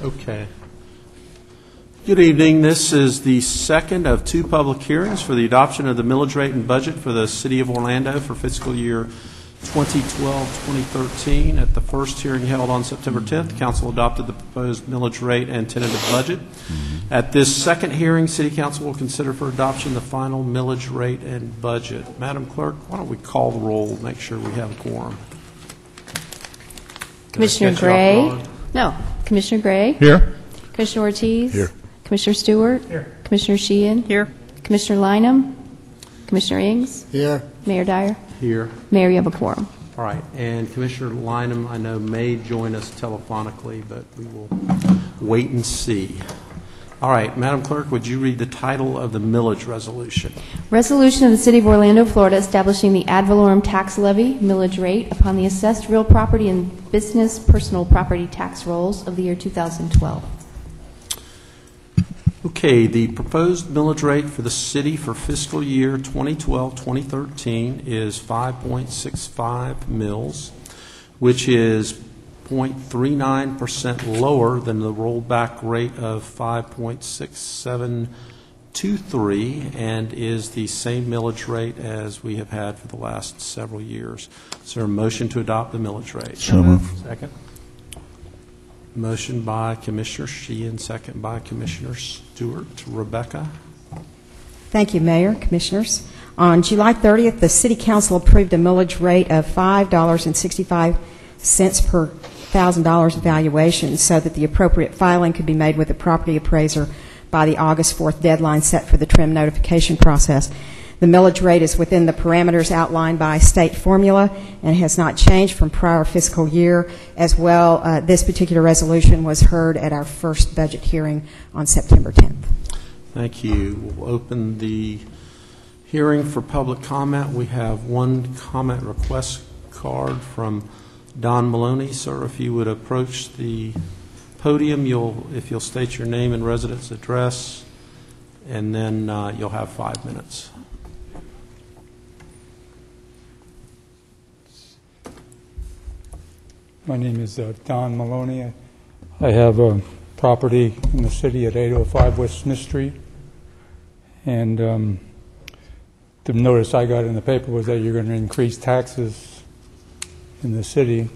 Okay. Good evening. This is the second of two public hearings for the adoption of the millage rate and budget for the City of Orlando for fiscal year 2012-2013. At the first hearing held on September 10th, the Council adopted the proposed millage rate and tentative budget. At this second hearing, City Council will consider for adoption the final millage rate and budget. Madam Clerk, why don't we call the roll, make sure we have a quorum. Commissioner Gray? No. Commissioner Gray? Here. Commissioner Ortiz? Here. Commissioner Stewart? Here. Commissioner Sheehan? Here. Commissioner Lynham? Commissioner Ings? Here. Mayor Dyer? Here. Mayor, you have a quorum. All right. And Commissioner Lynham, I know, may join us telephonically, but we will wait and see. All right. Madam Clerk, would you read the title of the millage resolution? Resolution of the City of Orlando, Florida, establishing the ad valorem tax levy millage rate upon the assessed real property and business personal property tax rolls of the year 2012. Okay, the proposed millage rate for the city for fiscal year 2012-2013 is 5.65 mils, which is 0.39% lower than the rollback rate of 5.6723 and is the same millage rate as we have had for the last several years. Is there a motion to adopt the millage rate? So moved. Second. Motion by Commissioner Sheehan, second by Commissioner Stewart. Rebecca? Thank you, Mayor, Commissioners. On July 30th, the City Council approved a millage rate of $5.65 per $1,000 valuation so that the appropriate filing could be made with the property appraiser by the August 4th deadline set for the TRIM notification process. The millage rate is within the parameters outlined by state formula and has not changed from prior fiscal year. As well, this particular resolution was heard at our first budget hearing on September 10th. Thank you. We'll open the hearing for public comment. We have one comment request card from Don Maloney. Sir, if you would approach the podium, if you'll state your name and residence address, and then you'll have 5 minutes. My name is Don Maloney. I have a property in the city at 805 West Smith Street. And the notice I got in the paper was that you're going to increase taxes in the city.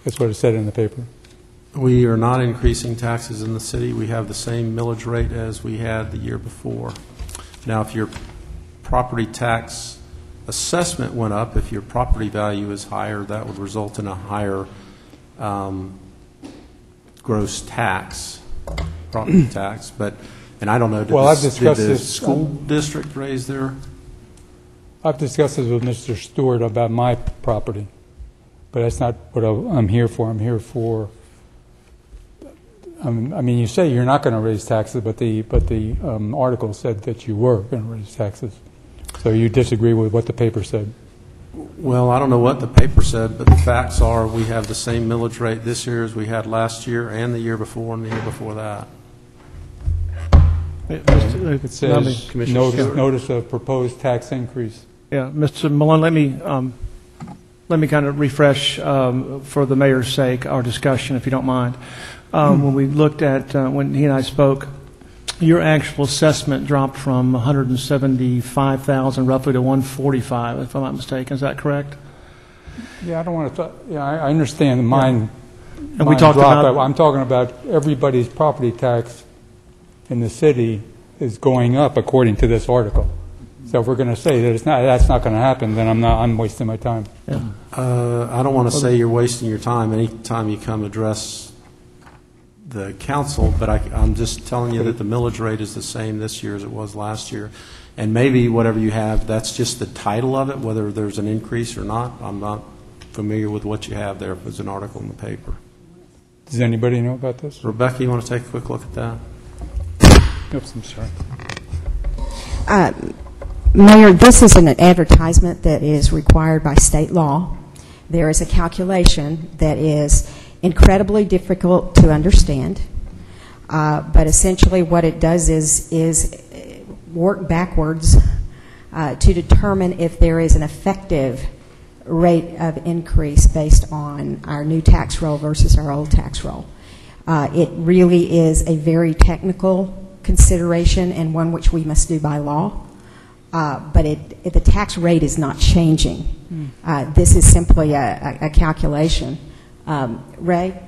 That's what it said in the paper. We are not increasing taxes in the city. We have the same millage rate as we had the year before. Now, if your property tax assessment went up, if your property value is higher, that would result in a higher gross tax, property tax. And I don't know, did the school district raise their? I've discussed this with Mr. Stewart about my property, but that's not what I'm here for. I'm here for, I mean, you say you're not going to raise taxes, but the article said that you were going to raise taxes. So you disagree with what the paper said? Well, I don't know what the paper said, but the facts are we have the same millage rate this year as we had last year and the year before and the year before that. It says notice of proposed tax increase. Yeah, Mr. Malone, let me kind of refresh for the mayor's sake our discussion, if you don't mind. When we looked at when he and I spoke, your actual assessment dropped from 175,000 roughly to 145, if I'm not mistaken. Is that correct? Yeah, I don't want to. Yeah, I understand mine. And we talked about. I'm talking about everybody's property tax in the city is going up according to this article. So if we're going to say that that's not going to happen, then I'm wasting my time. Yeah. I don't want to say you're wasting your time anytime you come address the council, but I'm just telling you that the millage rate is the same this year as it was last year. And maybe whatever you have, that's just the title of it, whether there's an increase or not. I'm not familiar with what you have there if there's an article in the paper. Does anybody know about this? Rebecca, you want to take a quick look at that? Oops, I'm sorry. Mayor, this is an advertisement that is required by state law. There is a calculation that is incredibly difficult to understand, but essentially what it does is work backwards to determine if there is an effective rate of increase based on our new tax roll versus our old tax roll. It really is a very technical consideration and one which we must do by law, but the tax rate is not changing. This is simply a calculation. Ray,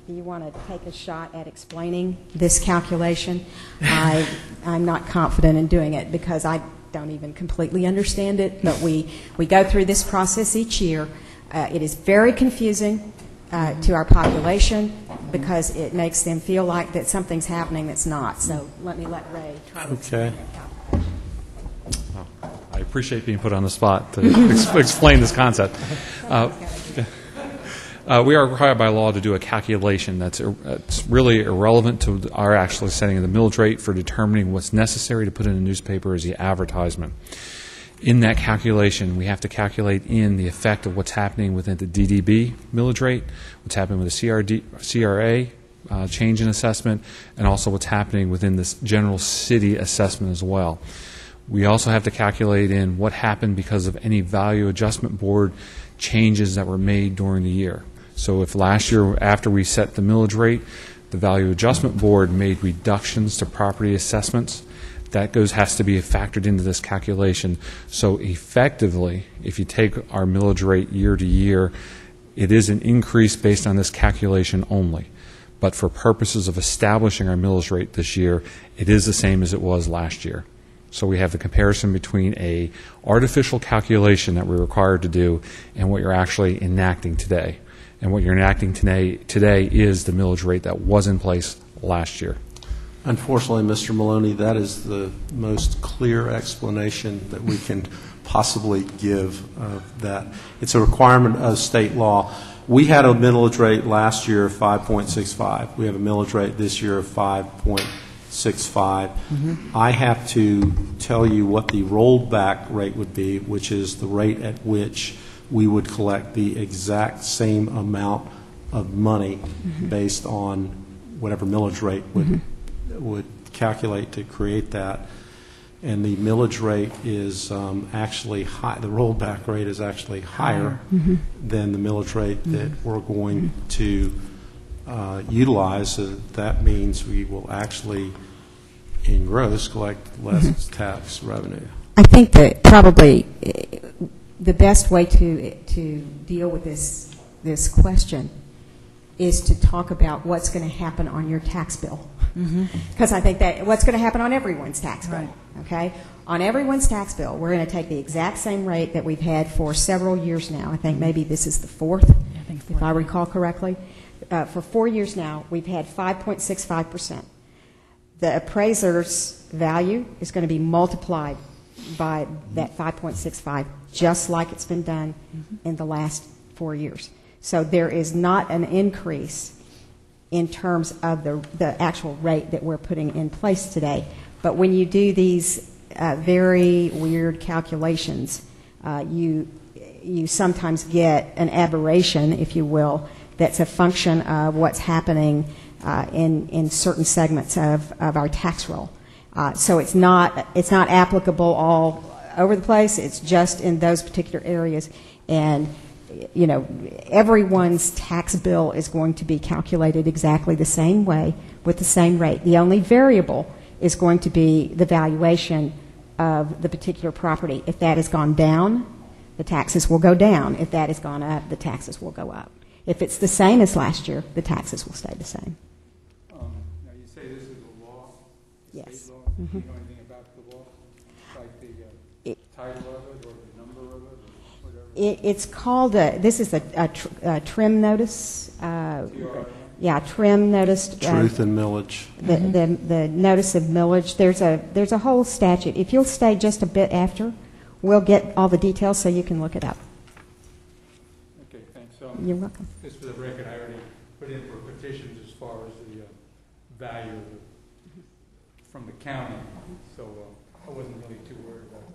do you want to take a shot at explaining this calculation? I'm not confident in doing it because I don't even completely understand it, but we go through this process each year. It is very confusing to our population because it makes them feel like that something's happening that's not. So let Ray try to explain the calculation. I appreciate being put on the spot to explain this concept. We are required by law to do a calculation that's really irrelevant to our actually setting the millage rate for determining what's necessary to put in a newspaper as the advertisement. In that calculation, we have to calculate in the effect of what's happening within the DDB millage rate, what's happening with the CRA change in assessment, and also what's happening within this general city assessment as well. We also have to calculate in what happened because of any value adjustment board changes that were made during the year. So if last year, after we set the millage rate, the value adjustment board made reductions to property assessments, that has to be factored into this calculation. So effectively, if you take our millage rate year to year, it is an increase based on this calculation only. But for purposes of establishing our millage rate this year, it is the same as it was last year. So we have the comparison between a artificial calculation that we're required to do and what you're actually enacting today. And what you're enacting today is the millage rate that was in place last year. Unfortunately, Mr. Maloney, that is the most clear explanation that we can possibly give of that. It's a requirement of state law. We had a millage rate last year of 5.65. We have a millage rate this year of 5.65. I have to tell you what the rollback rate would be, which is the rate at which we would collect the exact same amount of money based on whatever millage rate would calculate to create that. And the millage rate is actually high. The rollback rate is actually higher than the millage rate that we're going to utilize. So that means we will actually, in gross, collect less tax revenue. I think that probably the best way to deal with this question is to talk about what's going to happen on your tax bill. Because I think that what's going to happen on everyone's tax bill. Right. Okay? On everyone's tax bill, we're going to take the exact same rate that we've had for several years now. I think maybe this is the fourth, if I recall correctly. For 4 years now, we've had 5.65%. The appraiser's value is going to be multiplied by that 5.65, just like it's been done in the last 4 years. So there is not an increase in terms of the actual rate that we're putting in place today. But when you do these very weird calculations, you sometimes get an aberration, if you will, that's a function of what's happening in certain segments of our tax roll. So it's not applicable all over the place. It's just in those particular areas. And you know, everyone's tax bill is going to be calculated exactly the same way with the same rate. The only variable is going to be the valuation of the particular property. If that has gone down, the taxes will go down. If that has gone up, the taxes will go up. If it's the same as last year, the taxes will stay the same. Now you say this is a law, Yes. state law. Do you know anything about the law? Like the title of it or the number of it or whatever? It's called, this is a trim notice. Yeah, trim notice. Truth and millage. The notice of millage. There's a whole statute. If you'll stay just a bit after, we'll get all the details so you can look it up. Okay, thanks. You're welcome. Just for the record, I already put in for petitions as far as the value of from the county, so I wasn't really too worried about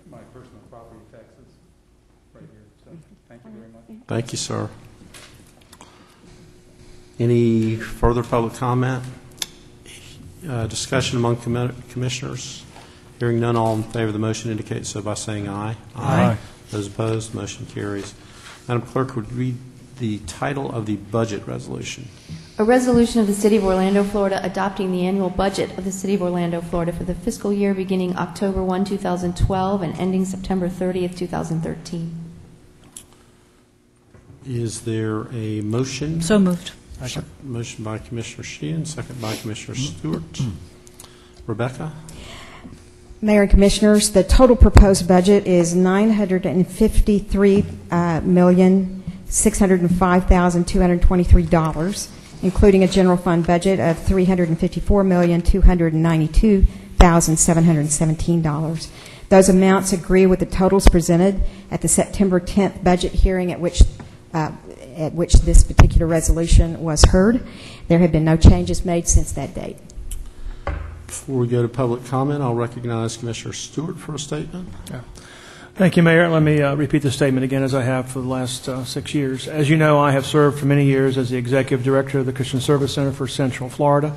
my personal property taxes right here. So thank you very much. Thank you, sir. Any further public comment? Discussion among commissioners? Hearing none, all in favor of the motion indicate so by saying aye. Aye. Those opposed, motion carries. Madam Clerk, would you read the title of the budget resolution? A resolution of the City of Orlando, Florida, adopting the annual budget of the City of Orlando, Florida for the fiscal year beginning October 1, 2012 and ending September 30th, 2013. Is there a motion? So moved. Motion by Commissioner Sheehan, second by Commissioner Stewart. Rebecca? Mayor and Commissioners, the total proposed budget is $953,605,223, including a general fund budget of $354,292,717. Those amounts agree with the totals presented at the September 10th budget hearing at which this particular resolution was heard. There have been no changes made since that date. Before we go to public comment, I'll recognize Commissioner Stewart for a statement. Thank you, Mayor. Let me repeat the statement again as I have for the last 6 years. As you know, I have served for many years as the Executive Director of the Christian Service Center for Central Florida.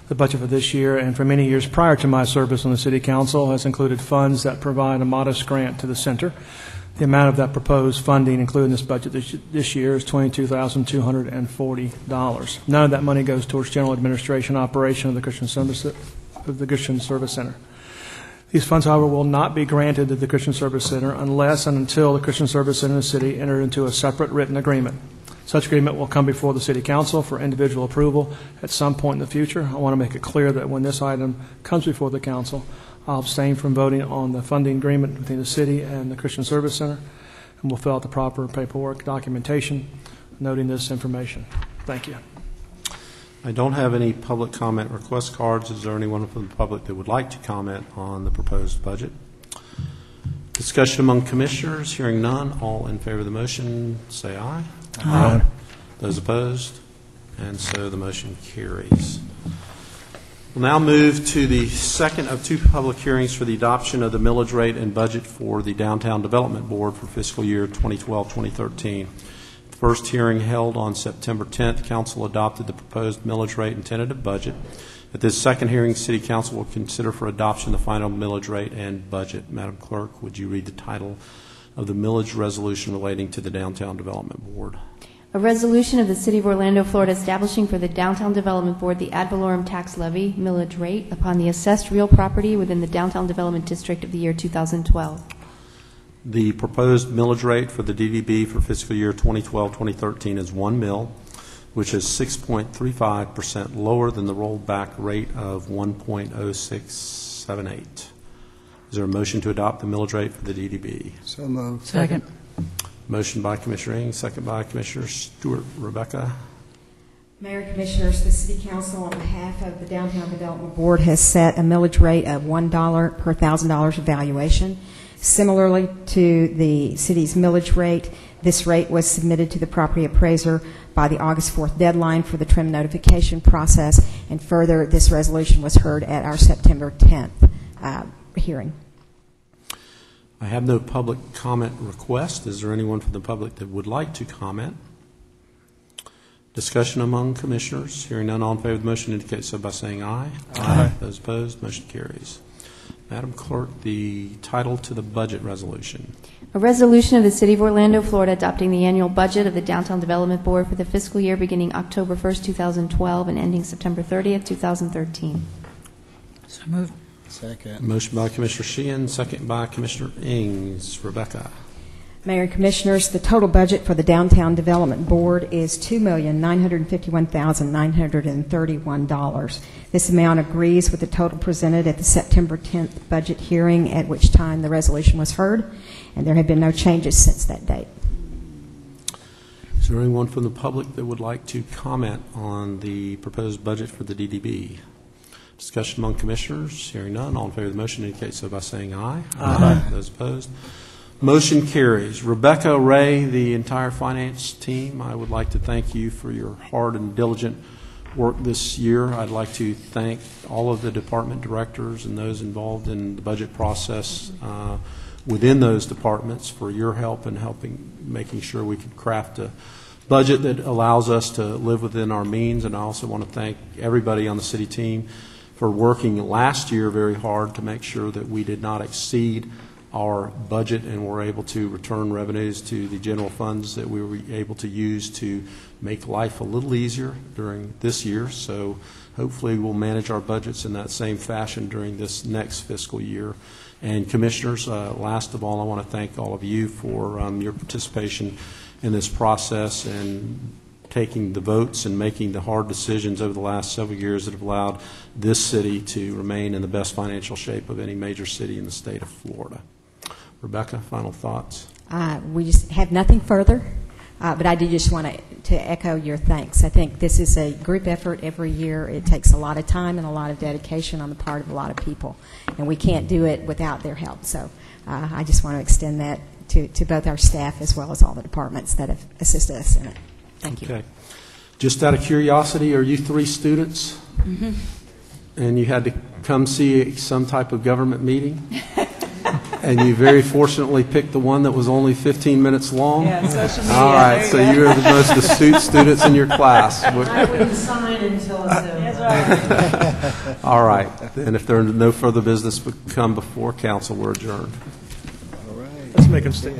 The budget for this year and for many years prior to my service on the City Council has included funds that provide a modest grant to the center. The amount of that proposed funding included in this budget this year is $22,240. None of that money goes towards general administration operation of the Christian Service Center. These funds, however, will not be granted to the Christian Service Center unless and until the Christian Service Center and the city enter into a separate written agreement. Such agreement will come before the City Council for individual approval at some point in the future. I want to make it clear that when this item comes before the Council, I'll abstain from voting on the funding agreement between the city and the Christian Service Center, and we'll fill out the proper paperwork documentation noting this information. Thank you. I don't have any public comment request cards. Is there anyone from the public that would like to comment on the proposed budget? Discussion among commissioners. Hearing none. All in favor of the motion, say aye. Aye. Those opposed? And so the motion carries. We'll now move to the second of two public hearings for the adoption of the millage rate and budget for the Downtown Development Board for fiscal year 2012-2013. The first hearing held on September 10th, Council adopted the proposed millage rate and tentative budget. At this second hearing, City Council will consider for adoption the final millage rate and budget. Madam Clerk, would you read the title of the millage resolution relating to the Downtown Development Board? A resolution of the City of Orlando, Florida, establishing for the Downtown Development Board the ad valorem tax levy millage rate upon the assessed real property within the Downtown Development District of the year 2012. The proposed millage rate for the DDB for fiscal year 2012-2013 is 1 mil, which is 6.35% lower than the rolled back rate of 1.0678. Is there a motion to adopt the millage rate for the DDB? So moved. Second. Motion by Commissioner Ing, second by Commissioner Stewart. Rebecca? Mayor and Commissioners, the City Council on behalf of the Downtown Development Board has set a millage rate of $1 per $1,000 of valuation. Similarly to the city's millage rate, this rate was submitted to the property appraiser by the August 4th deadline for the trim notification process, and further, this resolution was heard at our September 10th hearing. I have no public comment request. Is there anyone from the public that would like to comment? Discussion among commissioners. Hearing none, all in favor of the motion indicate so by saying aye. Aye. Those opposed, motion carries. Madam Clerk, the title to the budget resolution. A resolution of the City of Orlando, Florida, adopting the annual budget of the Downtown Development Board for the fiscal year beginning October 1st, 2012 and ending September 30th, 2013. So moved. Second. Motion by Commissioner Sheehan, second by Commissioner Ings. Rebecca? Mayor and Commissioners, the total budget for the Downtown Development Board is $2,951,931. This amount agrees with the total presented at the September 10th budget hearing, at which time the resolution was heard, and there have been no changes since that date. Is there anyone from the public that would like to comment on the proposed budget for the DDB? Discussion among commissioners. Hearing none, all in favor of the motion indicate so by saying aye. Aye. Those opposed, motion carries. Rebecca, Ray, the entire finance team, I would like to thank you for your hard and diligent work this year. I'd like to thank all of the department directors and those involved in the budget process within those departments for your help in making sure we could craft a budget that allows us to live within our means. And I also want to thank everybody on the city team for working last year very hard to make sure that we did not exceed our budget, and we're able to return revenues to the general funds that we were able to use to make life a little easier during this year. So hopefully we'll manage our budgets in that same fashion during this next fiscal year. And Commissioners, last of all, I want to thank all of you for your participation in this process and taking the votes and making the hard decisions over the last several years that have allowed this city to remain in the best financial shape of any major city in the state of Florida. Rebecca, final thoughts? We just have nothing further, but I do just want to echo your thanks. I think this is a group effort every year. It takes a lot of time and a lot of dedication on the part of a lot of people, and we can't do it without their help. So I just want to extend that to both our staff as well as all the departments that have assisted us in it. Thank you. Okay. Just out of curiosity, are you 3 students? Mm-hmm. And you had to come see some type of government meeting? And you very fortunately picked the one that was only 15 minutes long? Yeah, social media. All right, so you are the most astute students in your class. I wouldn't sign until it's over. That's right. All right. And if there are no further business come before council, we're adjourned. Let's make them stay.